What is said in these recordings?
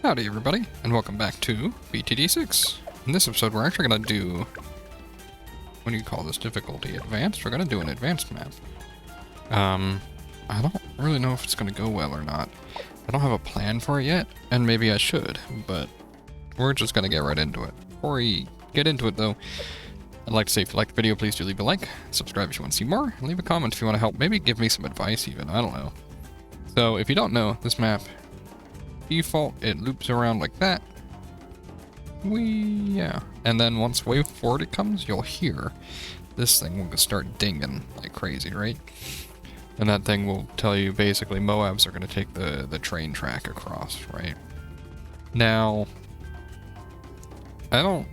Howdy everybody, and welcome back to BTD6. In this episode we're actually going to do, what do you call this difficulty, advanced? We're going to do an advanced map. I don't really know if it's going to go well or not. I don't have a plan for it yet, and maybe I should, but we're just going to get right into it. Before we get into it though, I'd like to say if you like the video, please do leave a like, subscribe if you want to see more, and leave a comment if you want to help, maybe give me some advice even, I don't know. So if you don't know, this map, default, it loops around like that. Yeah. And then once wave 40 comes, you'll hear this thing will start dinging like crazy, right? And that thing will tell you basically Moabs are going to take the train track across, right? Now, I don't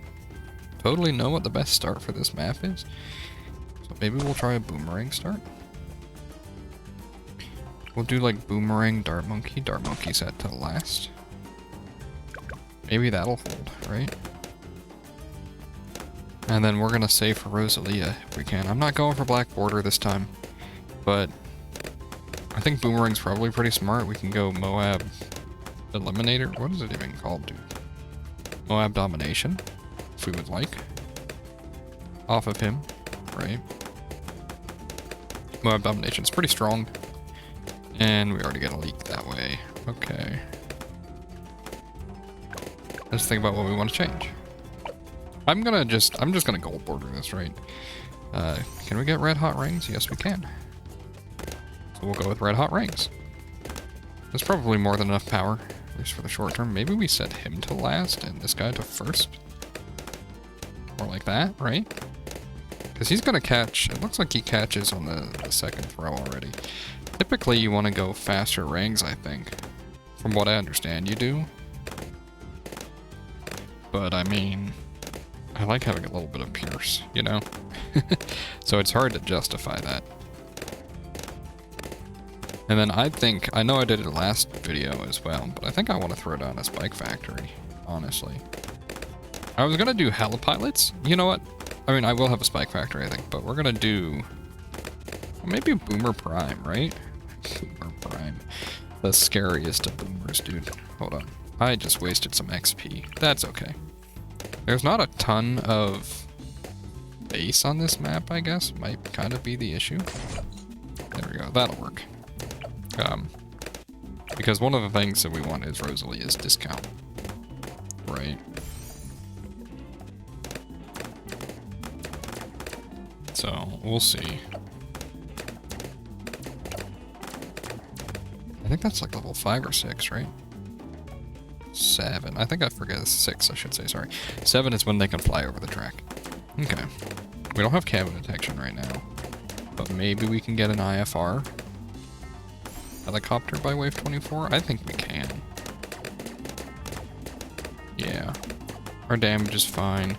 totally know what the best start for this map is, so maybe we'll try a boomerang start. We'll do like boomerang, dart monkey. Dart monkey set to last. Maybe that'll hold, right? And then we're gonna save for Rosalia if we can. I'm not going for black border this time, but I think boomerang's probably pretty smart. We can go Moab eliminator. What is it even called, dude? Moab domination, if we would like. Off of him, right? Moab domination's pretty strong. And we already got a leak that way. Okay. Let's think about what we want to change. I'm just gonna gold border this, right? Can we get red hot rings? Yes, we can. So we'll go with red hot rings. There's probably more than enough power, at least for the short term. Maybe we set him to last and this guy to first. Or like that, right? Because he's gonna catch, it looks like he catches on the second throw already. Typically, you want to go faster rings, I think. From what I understand, you do. But, I mean, I like having a little bit of pierce, you know? So it's hard to justify that. And then I know I did it last video as well, but I think I want to throw down a spike factory, honestly. I was going to do helipilots. You know what? I mean, I will have a spike factory, I think, but we're going to do maybe a boomer prime, right? Boomer prime. The scariest of boomers, dude. Hold on. I just wasted some XP. That's okay. There's not a ton of base on this map, I guess. Might kind of be the issue. There we go. That'll work. Because one of the things that we want is Rosalia's discount. Right? So, we'll see. I think that's like level 5 or 6, right? 7. I think I forget. 6, I should say, sorry. 7 is when they can fly over the track. Okay. We don't have cabin detection right now. But maybe we can get an IFR helicopter by wave 24? I think we can. Yeah. Our damage is fine.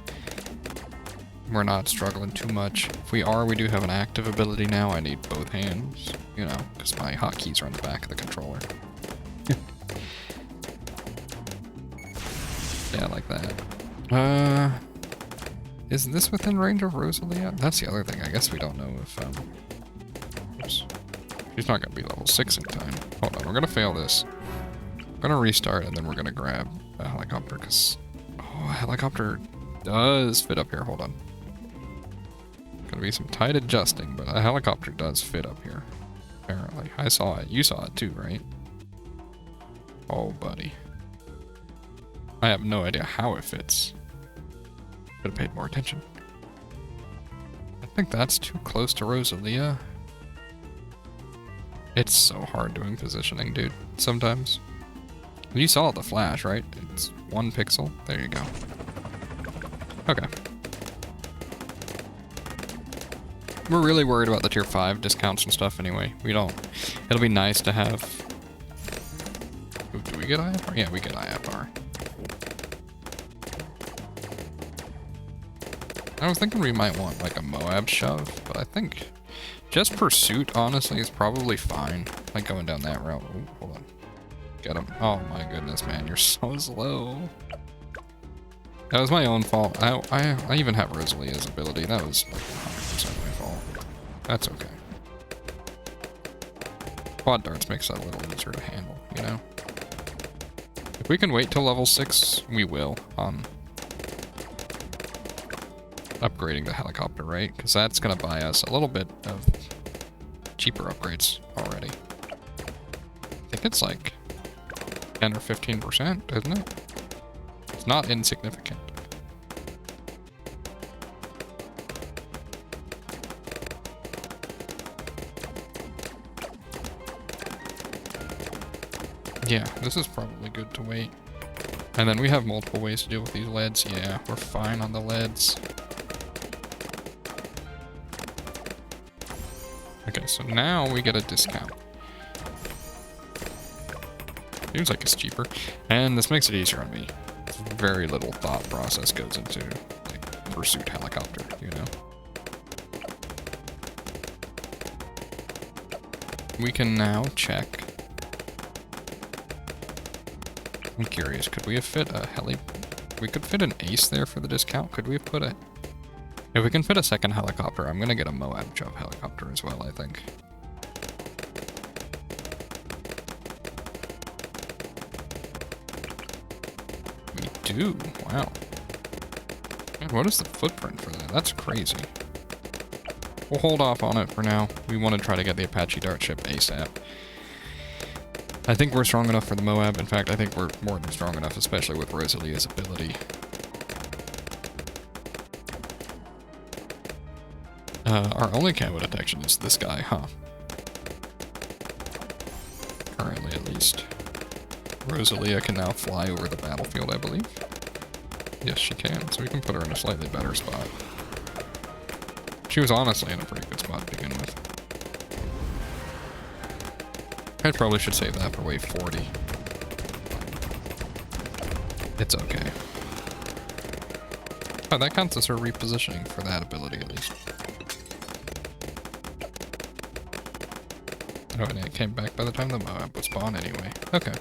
We're not struggling too much. If we are, we do have an active ability now. I need both hands, you know, because my hotkeys are on the back of the controller. Yeah, like that. Is this within range of Rosalia? That's the other thing. I guess we don't know if, oops. She's not going to be level 6 in time. Hold on, we're going to fail this. We're going to restart, and then we're going to grab a helicopter, because, oh, a helicopter does fit up here. Hold on. Gonna be some tight adjusting, but a helicopter does fit up here. Apparently. I saw it. You saw it too, right? Oh, buddy. I have no idea how it fits. Should have paid more attention. I think that's too close to Rosalia. It's so hard doing positioning, dude. Sometimes. You saw the flash, right? It's 1 pixel. There you go. Okay. We're really worried about the tier 5 discounts and stuff anyway. We don't. It'll be nice to have. Ooh, do we get IFR? Yeah, we get IFR. I was thinking we might want like a Moab shove, but I think just pursuit, honestly, is probably fine. Like going down that route. Ooh, hold on. Get him. Oh my goodness, man, you're so slow. That was my own fault. I even have Rosalia's ability. That was like 100% my fault. That's okay. Quad darts makes that a little easier to handle, you know? If we can wait till level 6, we will. Upgrading the helicopter, right? Because that's going to buy us a little bit of cheaper upgrades already. I think it's like 10 or 15%, isn't it? It's not insignificant. Yeah, this is probably good to wait. And then we have multiple ways to deal with these leads. Yeah, we're fine on the leads. Okay, so now we get a discount. Seems like it's cheaper. And this makes it easier on me. Very little thought process goes into like, pursuit helicopter, you know? We can now check. I'm curious, could we have fit a heli? We could fit an ace there for the discount. Could we have put a... If we can fit a second helicopter, I'm gonna get a Moab Chub helicopter as well, I think. We do, wow. Man, what is the footprint for that? That's crazy. We'll hold off on it for now. We want to try to get the Apache Dart ship ASAP. I think we're strong enough for the Moab. In fact, I think we're more than strong enough, especially with Rosalia's ability. Our only camo detection is this guy, huh? Currently, at least. Rosalia can now fly over the battlefield, I believe. Yes, she can, so we can put her in a slightly better spot. She was honestly in a pretty good spot to begin with. I probably should save that for wave 40. It's okay. Oh, that counts as her repositioning for that ability, at least. Oh, and it came back by the time the Moab would spawn anyway. Okay.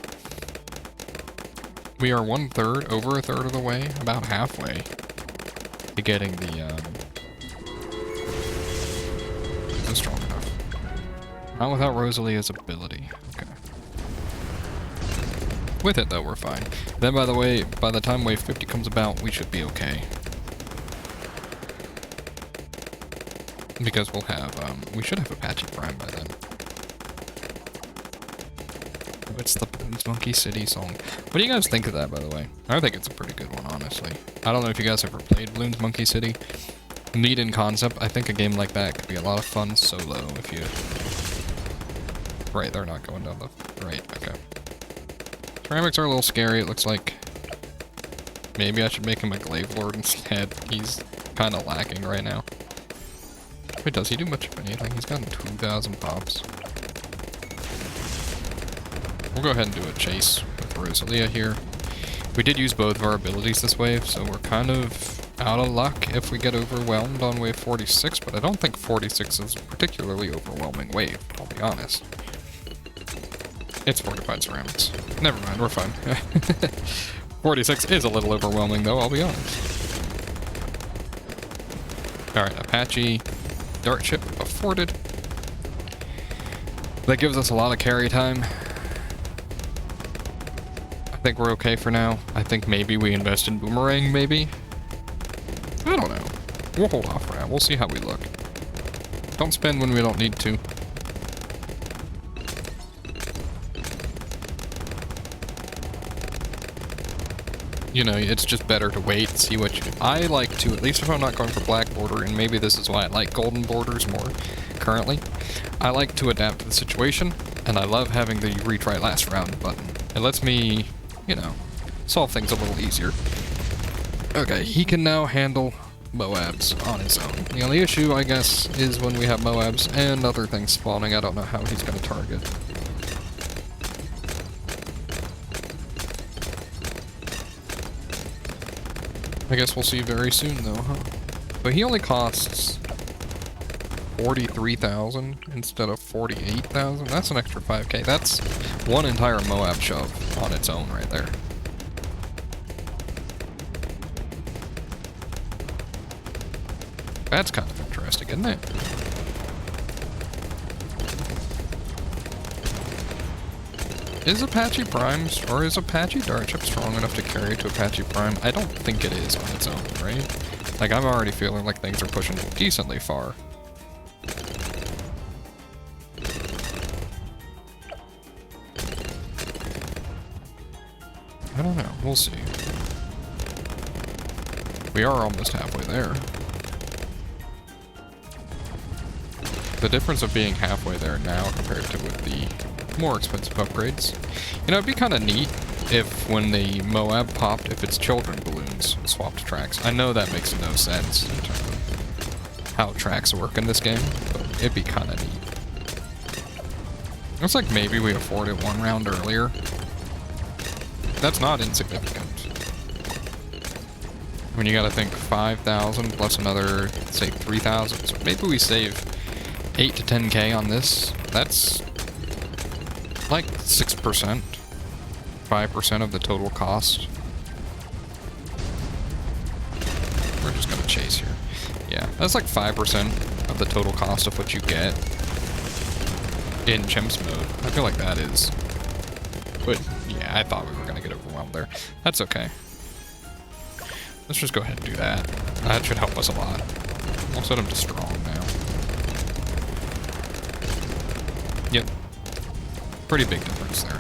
We are 1/3, over a third of the way, about halfway to getting the, Is this strong enough? Not without Rosalia's ability. Okay. With it, though, we're fine. Then, by the way, by the time wave 50 comes about, we should be okay. Because we'll have, we should have Apache Prime by then. It's the Bloons Monkey City song. What do you guys think of that, by the way? I think it's a pretty good one, honestly. I don't know if you guys ever played Bloons Monkey City. Neat in concept. I think a game like that could be a lot of fun solo if you... Right, they're not going down the... Right, okay. Ceramics are a little scary, it looks like. Maybe I should make him a Glaive Lord instead. He's kind of lacking right now. Wait, does he do much of anything? He's gotten 2,000 pops. We'll go ahead and do a chase with Rosalia here. We did use both of our abilities this wave, so we're kind of out of luck if we get overwhelmed on wave 46, but I don't think 46 is a particularly overwhelming wave, I'll be honest. It's fortified ceramics. Never mind, we're fine. 46 is a little overwhelming though, I'll be honest. Alright, Apache Dart ship afforded. That gives us a lot of carry time. I think we're okay for now. I think maybe we invest in Boomerang, maybe? I don't know. We'll hold off for now. We'll see how we look. Don't spend when we don't need to. You know, it's just better to wait, see what you... I like to, at least if I'm not going for black border, and maybe this is why I like golden borders more currently, I like to adapt to the situation, and I love having the retry last round button. It lets me, you know, solve things a little easier. Okay, he can now handle Moabs on his own. The only issue, I guess, is when we have Moabs and other things spawning. I don't know how he's going to target. I guess we'll see very soon, though, huh? But he only costs 43,000 instead of 48,000. That's an extra 5k. That's one entire Moab shove on its own right there. That's kind of interesting, isn't it? Is Apache Prime, or is Apache Dart Chip strong enough to carry to Apache Prime? I don't think it is on its own, right? Like, I'm already feeling like things are pushing decently far. I don't know. We'll see. We are almost halfway there. The difference of being halfway there now compared to with the more expensive upgrades. You know, it'd be kind of neat if when the Moab popped, if it's children balloons swapped tracks. I know that makes no sense in terms of how tracks work in this game, but it'd be kind of neat. Looks like maybe we afforded one round earlier. That's not insignificant. I mean, you gotta think 5,000 plus another, say 3,000. So maybe we save 8 to 10k on this. That's like 6%, 5% of the total cost. We're just gonna chase here. Yeah, that's like 5% of the total cost of what you get in Chimps mode. I feel like that is. But yeah, I thought we were gonna get overwhelmed there. That's okay. Let's just go ahead and do that. That should help us a lot. We'll set him to strong now. Yep. Pretty big difference there.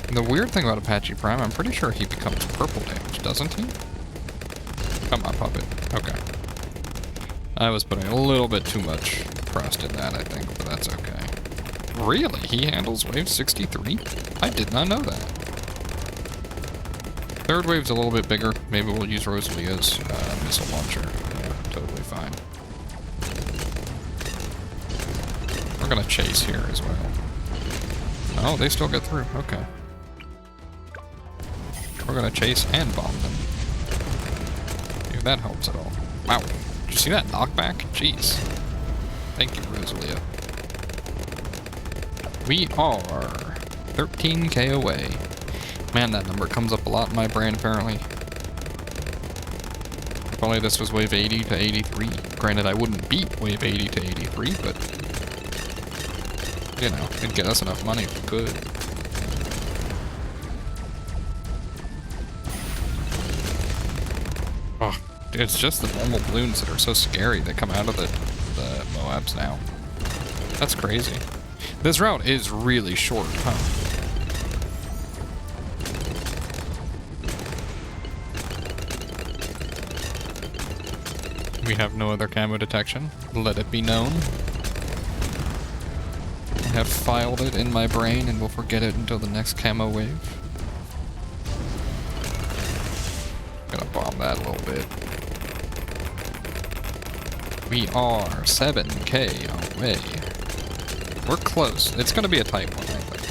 And the weird thing about Apache Prime, I'm pretty sure he becomes purple damage, doesn't he? Come on, puppet. Okay. I was putting a little bit too much trust in that, I think, but that's okay. Really? He handles wave 63? I did not know that. Third wave's a little bit bigger. Maybe we'll use Rosalia's missile launcher. Yeah, totally fine. We're gonna chase here as well. Oh, they still get through. Okay. We're gonna chase and bomb them. See if that helps at all. Wow. Did you see that knockback? Jeez. Thank you, Rosalia. We are 13k away. Man, that number comes up a lot in my brain, apparently. If only this was wave 80 to 83. Granted, I wouldn't beat wave 80 to 83, but, you know, it'd get us enough money if we could. Oh, dude, it's just the normal balloons that are so scary that come out of the Moabs now. That's crazy. This route is really short, huh? We have no other camo detection. Let it be known. I have filed it in my brain and will forget it until the next camo wave. Gonna bomb that a little bit. We are 7k away. We're close. It's gonna be a tight one, I think.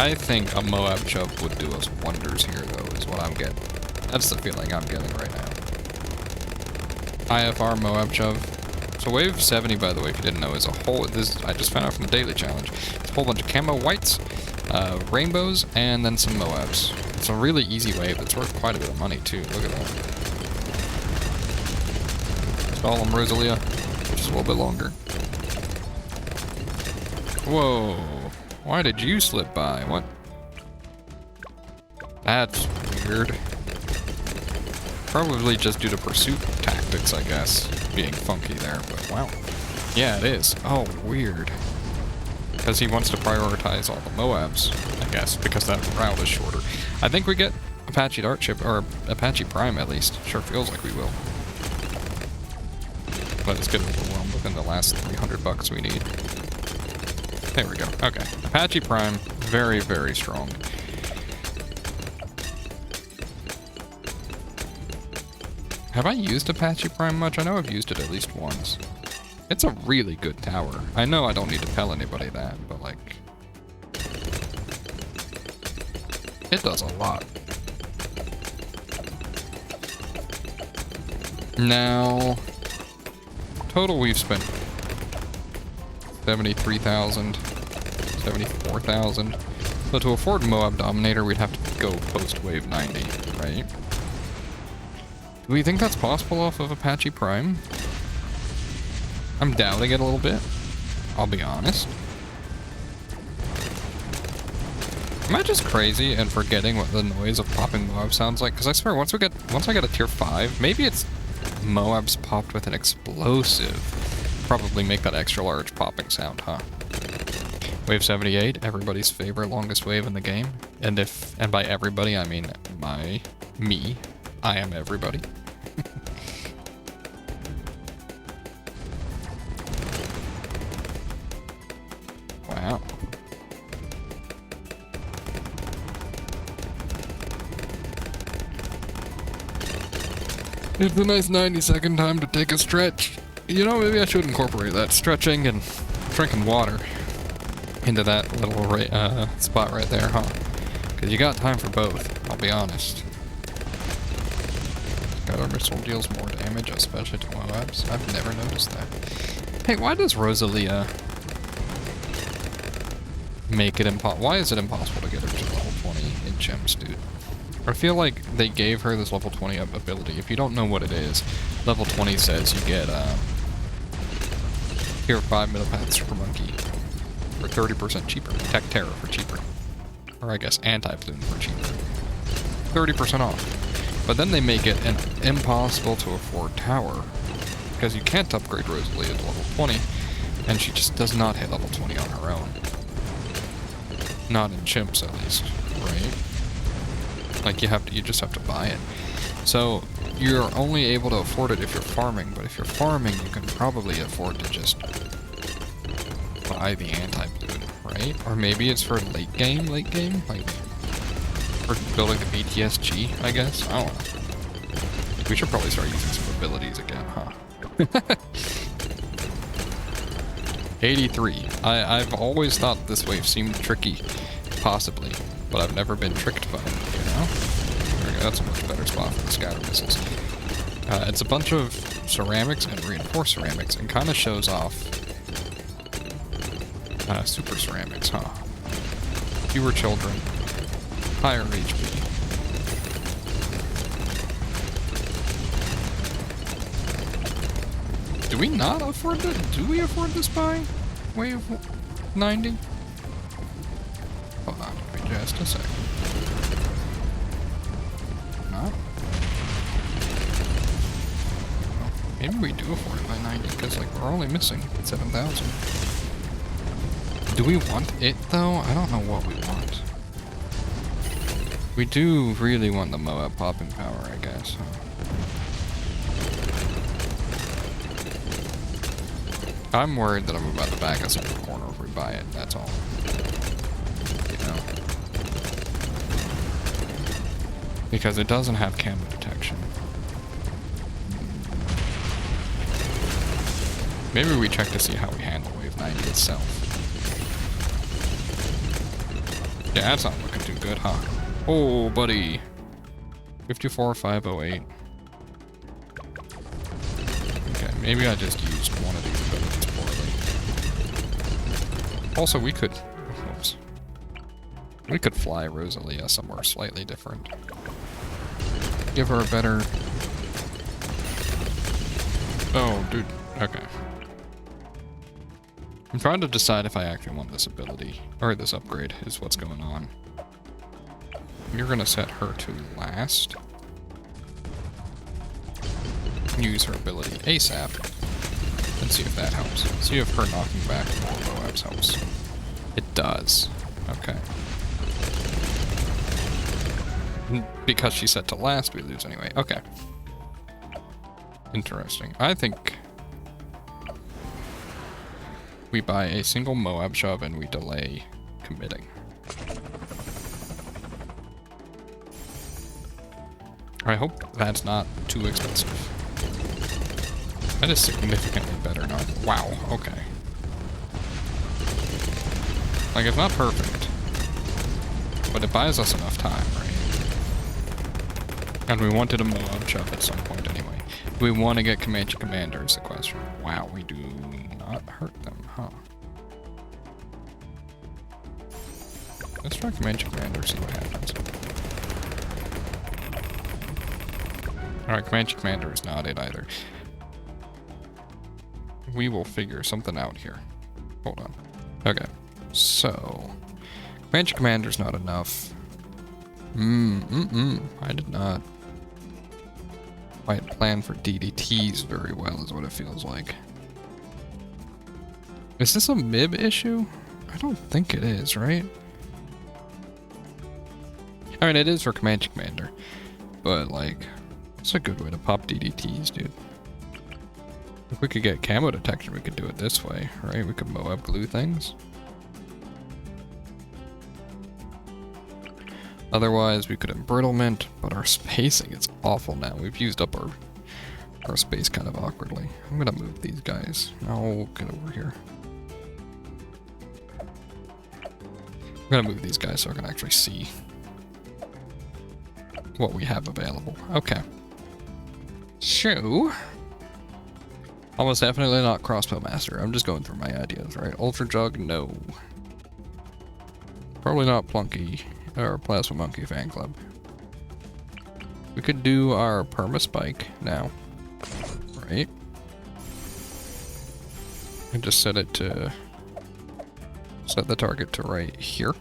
I think a Moab Chub would do us wonders here, though, is what I'm getting. That's the feeling I'm getting right now. IFR Moab Chub. So wave 70, by the way, if you didn't know, is a whole, this I just found out from the daily challenge. It's a whole bunch of camo whites, rainbows, and then some Moabs. It's a really easy wave that's worth quite a bit of money, too. Look at that. Spell them, Rosalia. Just a little bit longer. Whoa, why did you slip by? What? That's weird. Probably just due to pursuit tactics, I guess, being funky there, but wow. Yeah, it is. Oh, weird. Because he wants to prioritize all the Moabs, I guess, because that route is shorter. I think we get Apache Dart Chip, or Apache Prime at least. Sure feels like we will. But it's getting overwhelmed within the last 300 bucks we need. There we go. Okay. Apache Prime, very, very strong. Have I used Apache Prime much? I know I've used it at least once. It's a really good tower. I know I don't need to tell anybody that, but like... it does a lot. Now... total we've spent 73,000, 74,000. So to afford Moab Dominator, we'd have to go post wave 90, right? Do we think that's possible off of Apache Prime? I'm doubting it a little bit. I'll be honest. Am I just crazy and forgetting what the noise of popping Moab sounds like? Because I swear, once I get a tier 5, maybe it's Moabs popped with an explosive. Probably make that extra large popping sound, huh? Wave 78, everybody's favorite longest wave in the game. And by everybody, I mean me. I am everybody. Wow. It's a nice 90-second time to take a stretch. You know, maybe I should incorporate that stretching and drinking water into that little spot right there, huh? Because you got time for both, I'll be honest. Our missile deals more damage, especially to Moabs. I've never noticed that. Hey, why does Rosalia make it impossible? Why is it impossible to get her to level 20 in Chimps, dude? I feel like they gave her this level 20 ability. If you don't know what it is, level 20 says you get tier 5 middle path super monkey for 30% cheaper. Tech Terror for cheaper. Or I guess anti-plume for cheaper. 30% off. But then they make it an impossible to afford tower. Because you can't upgrade Rosalia to level 20, and she just does not hit level 20 on her own. Not in Chimps, at least, right? Like, you just have to buy it. So, you're only able to afford it if you're farming, but if you're farming, you can probably afford to just buy the anti-plume, right? Or maybe it's for late game, like... for building the BTSG, I guess? I don't know. We should probably start using some abilities again, huh? 83. I've always thought this wave seemed tricky, possibly, but I've never been tricked by it, you know? There we go, that's a much better spot for the scatter missiles. It's a bunch of ceramics and reinforced ceramics, and kind of shows off super ceramics, huh? Fewer children. Higher HP. Do we not afford this? Do we afford this by wave 90? Hold on, give me just a second. Not? Well, maybe we do afford it by 90, because like we're only missing 7,000. Do we want it though? I don't know what we want. We do really want the Moab popping power, I guess. I'm worried that I'm about to back us in the corner if we buy it, that's all. You know? Because it doesn't have camo detection. Maybe we check to see how we handle wave 90 itself. Yeah, that's not looking too good, huh? Oh, buddy. 54,508. Okay, maybe I just used one of these abilities poorly. Also, we could... Whoops. We could fly Rosalia somewhere slightly different. Give her a better... Oh, dude. Okay. I'm trying to decide if I actually want this ability, or this upgrade, is what's going on. You're gonna set her to last. Use her ability ASAP. And see if that helps. See if her knocking back more Moabs helps. It does. Okay. Because she's set to last, we lose anyway. Okay. Interesting. I think we buy a single Moab shove and we delay committing. I hope that's not too expensive. That is significantly better now. Wow, okay. Like, it's not perfect, but it buys us enough time, right? And we wanted a Moab shove at some point anyway. Do we want to get Comanche Commander is the question. Wow, we do not hurt them, huh? Let's try Comanche Commander, see what happens. Alright, Comanche Commander is not it either. We will figure something out here. Hold on. Okay, so... Comanche Commander's not enough. I did not quite plan for DDTs very well, is what it feels like. Is this a MIB issue? I don't think it is, right? I mean, it is for Comanche Commander, but like, it's a good way to pop DDTs, dude. If we could get camo detection, we could do it this way, right? We could Moab glue things. Otherwise, we could embrittlement, but our spacing is awful now. We've used up our space kind of awkwardly. I'm gonna move these guys. I'll get over here. I'm gonna move these guys so I can actually see what we have available. Okay. So, almost definitely not Crossbow Master. I'm just going through my ideas, right? Ultra Jug, no. Probably not Plunky or Plasma Monkey Fan Club. We could do our Perma Spike now, right? And just set it to set the target to right here,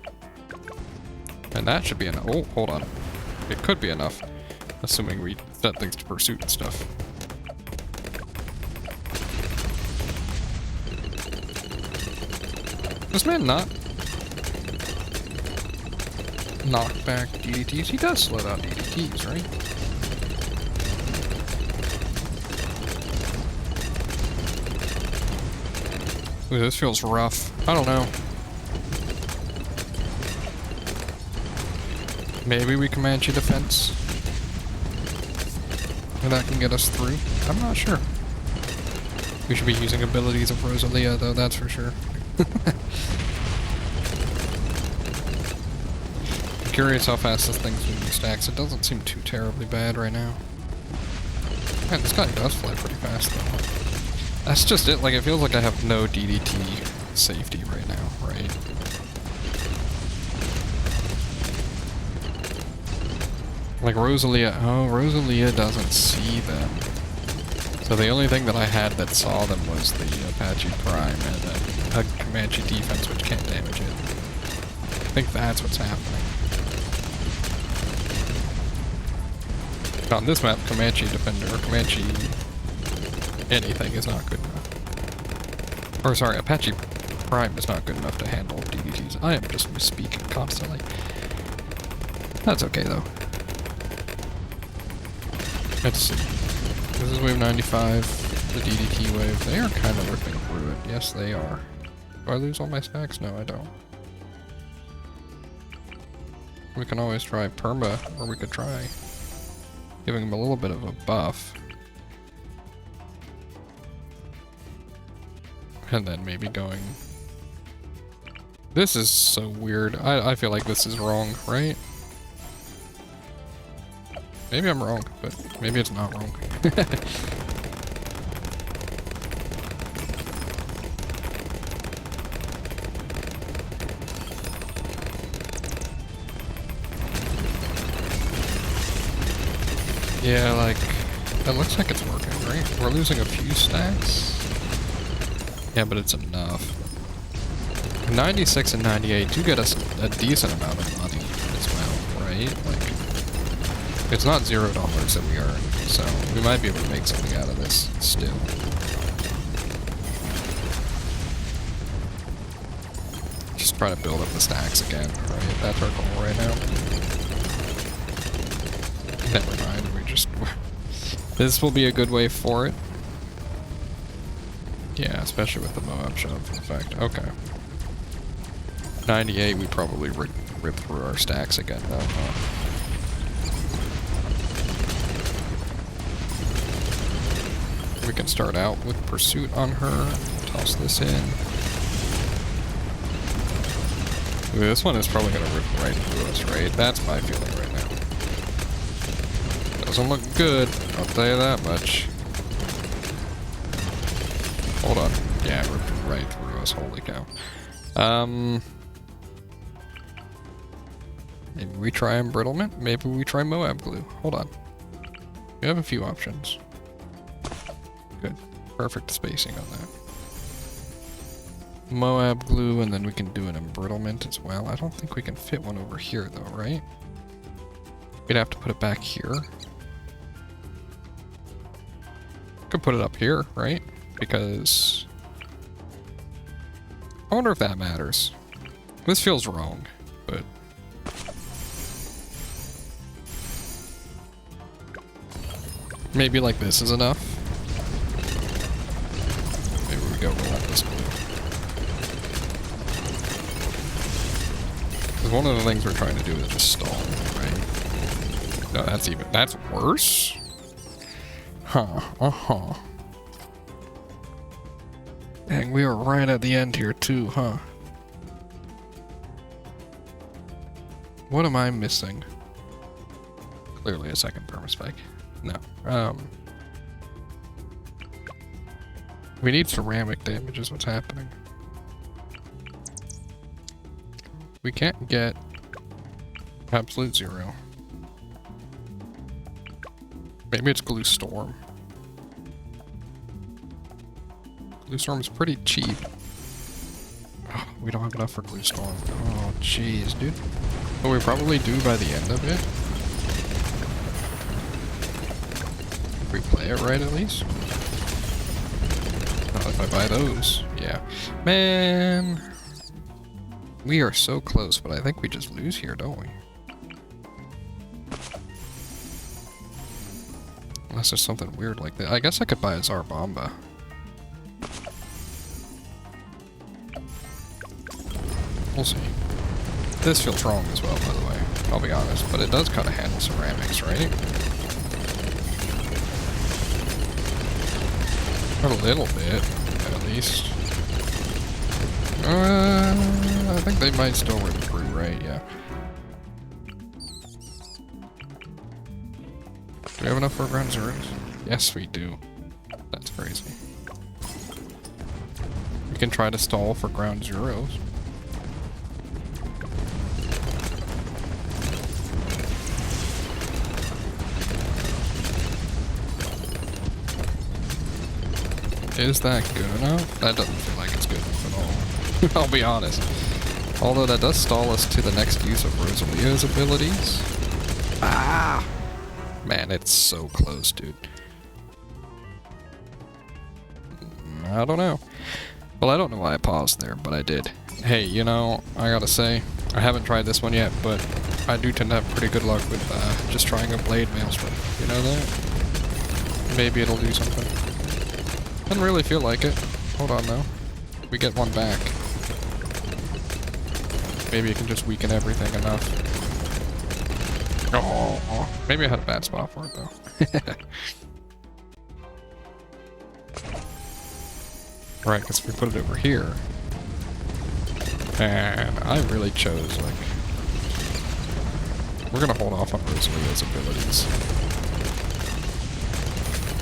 and that should be enough. Oh, hold on. It could be enough, assuming we set things to pursuit and stuff. Does man not knock back DDTs? He does slow down DDTs, right? Ooh, this feels rough. I don't know. Maybe we Comanche defense. And that can get us through. I'm not sure. We should be using abilities of Rosalia, though, that's for sure. I'm curious how fast this thing's moving stacks. It doesn't seem too terribly bad right now. Man, this guy does fly pretty fast, though. That's just it. Like, it feels like I have no DDT safety right now, right? Like Rosalia, oh, Rosalia doesn't see them. So the only thing that I had that saw them was the Apache Prime and then a Comanche defense which can't damage it. I think that's what's happening. On this map, Comanche Defender, or Comanche anything is not good enough. Or sorry, Apache Prime is not good enough to handle DDTs. I am just misspeaking constantly. That's okay though. Let's see. This is wave 95, the DDT wave. They are kind of ripping through it. Yes, they are. Do I lose all my stacks? No, I don't. We can always try Perma, or we could try giving him a little bit of a buff. And then maybe going... This is so weird. I feel like this is wrong, right? Maybe I'm wrong, but maybe it's not wrong. Yeah, like, it looks like it's working, right? We're losing a few stacks. Yeah, but it's enough. 96 and 98 do get us a decent amount of money as well, right? Like, it's not $0 that we earn, so we might be able to make something out of this still. Just try to build up the stacks again, right? That's our goal right now. Never mind, we just... This will be a good way for it. Yeah, especially with the Moab shove effect. Okay. 98, we probably rip through our stacks again, though, huh? We can start out with pursuit on her. Toss this in. Ooh, this one is probably gonna rip right through us, right? That's my feeling right now. Doesn't look good, I'll tell you that much. Hold on. Yeah, it ripped right through us, holy cow. Maybe we try embrittlement, maybe we try Moab glue. Hold on. We have a few options. Good. Perfect spacing on that. Moab glue, and then we can do an embrittlement as well. I don't think we can fit one over here though, right? We'd have to put it back here. Could put it up here, right? Because I wonder if that matters. This feels wrong, but maybe like this is enough. Maybe we go relentless glue. Because one of the things we're trying to do is just stall, right? No, that's worse? Huh, uh-huh. Dang, we were right at the end here too, huh? What am I missing? Clearly a second permaspec. No. We need ceramic damage is what's happening. We can't get absolute zero. Maybe it's Glue Storm. Glue Storm is pretty cheap. Oh, we don't have enough for Glue Storm. Oh, jeez, dude. But we probably do by the end of it. If we play it right, at least. Not if I buy those. Yeah. Man. We are so close, but I think we just lose here, don't we? Unless there's something weird like that. I guess I could buy a Zarbomba. We'll see. This feels wrong as well, by the way. I'll be honest, but it does kind of handle ceramics, right? A little bit, at least. I think they might still rip through, right? Yeah. Do we have enough for ground zeros? Yes, we do. That's crazy. We can try to stall for ground zeros. Is that good enough? That doesn't feel like it's good enough at all. I'll be honest. Although that does stall us to the next use of Rosalia's abilities. Ah! Man, it's so close, dude. I don't know. Well, I don't know why I paused there, but I did. Hey, you know, I gotta say, I haven't tried this one yet, but I do tend to have pretty good luck with just trying a Blade Maelstrom. You know that? Maybe it'll do something. Doesn't really feel like it. Hold on, though. We get one back. Maybe it can just weaken everything enough. Oh, maybe I had a bad spot for it, though. Right, because we put it over here. And I really chose, like... We're gonna hold off on Rosalia's abilities.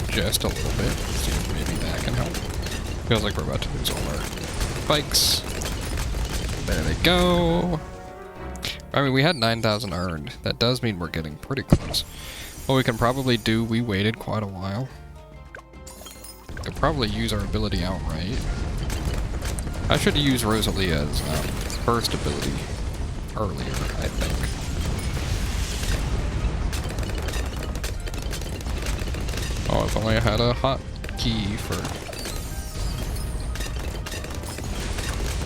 Just a little bit. See if maybe that can help. Feels like we're about to lose all our bikes. There they go. I mean, we had 9,000 earned. That does mean we're getting pretty close. What we can probably do, we waited quite a while. We could probably use our ability outright. I should have used Rosalia's first ability earlier, I think. Oh, if only I had a hot key for...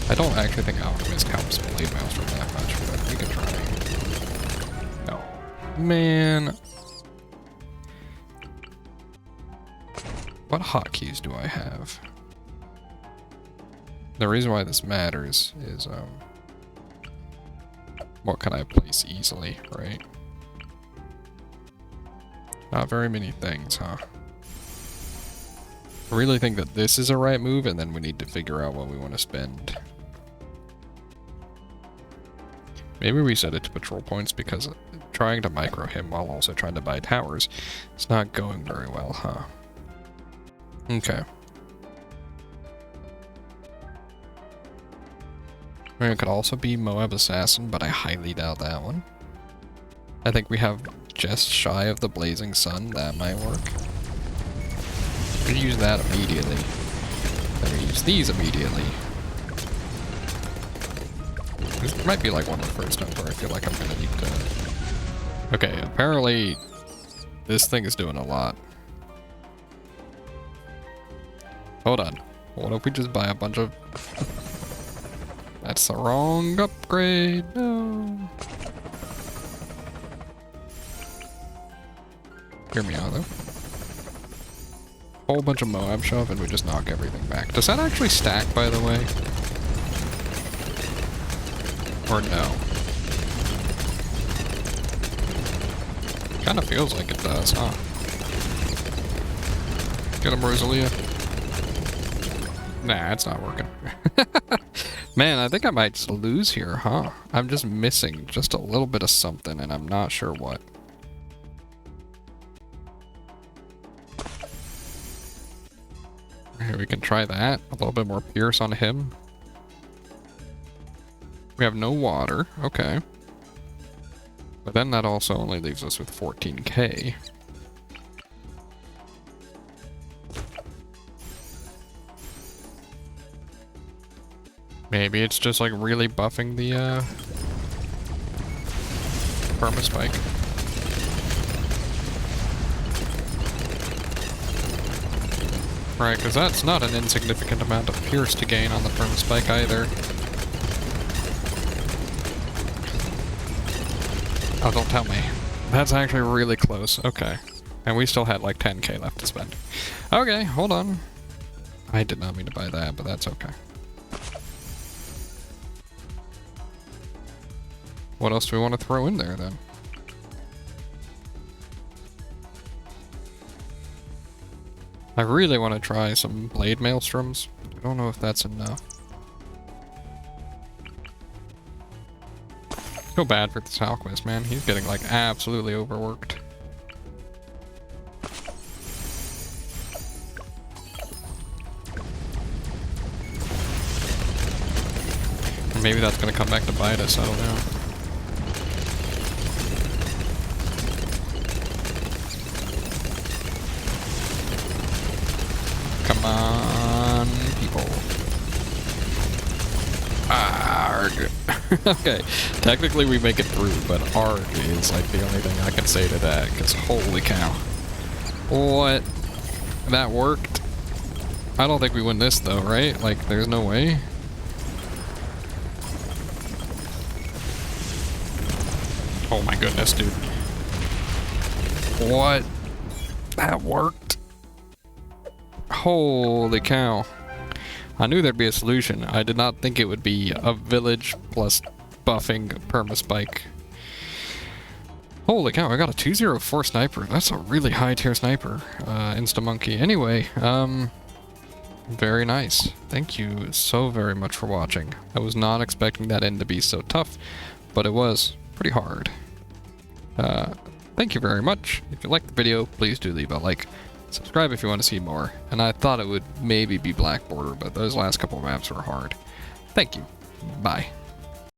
I don't actually think Alchemist counts Blade Maelstrom that much, but we can try. No. Man. What hotkeys do I have? The reason why this matters is, what can I place easily, right? Not very many things, huh? I really think that this is a right move, and then we need to figure out what we want to spend. Maybe we set it to patrol points, because trying to micro him while also trying to buy towers is not going very well, huh? Okay. I mean, it could also be Moab Assassin, but I highly doubt that one. I think we have just shy of the blazing sun. That might work. We use that immediately. Then we use these immediately. This might be like one of the first times where I feel like I'm gonna need to... Okay, apparently this thing is doing a lot. Hold on. What if we just buy a bunch of... That's the wrong upgrade. No. Hear me out though. Whole bunch of Moab shove and we just knock everything back. Does that actually stack, by the way? Or no? Kinda feels like it does, huh? Get him, Rosalia. Nah, it's not working. Man, I think I might just lose here, huh? I'm just missing just a little bit of something and I'm not sure what. Okay, we can try that. A little bit more Pierce on him. We have no water. Okay. But then that also only leaves us with 14k. Maybe it's just like really buffing the permaspike. Right, because that's not an insignificant amount of Pierce to gain on the permaspike either. Oh, don't tell me. That's actually really close. Okay. And we still had like 10k left to spend. Okay, hold on. I did not mean to buy that, but that's okay. What else do we want to throw in there then? I really want to try some blade maelstroms. I don't know if that's enough. Feel bad for this alchemist, man. He's getting like absolutely overworked. Maybe that's gonna come back to bite us, I don't know. Come on, people. Arg. Okay, technically we make it through, but arg is like the only thing I can say to that, because holy cow. What? That worked? I don't think we win this though, right? Like, there's no way. Oh my goodness, dude. What? That worked? Holy cow. I knew there'd be a solution. I did not think it would be a village plus buffing permaspike. Holy cow, I got a 204 sniper. That's a really high tier sniper. Insta-monkey. Anyway, very nice. Thank you so very much for watching. I was not expecting that end to be so tough, but it was pretty hard. Thank you very much. If you liked the video, please do leave a like. Subscribe if you want to see more. And I thought it would maybe be Black Border, but those last couple of maps were hard. Thank you. Bye.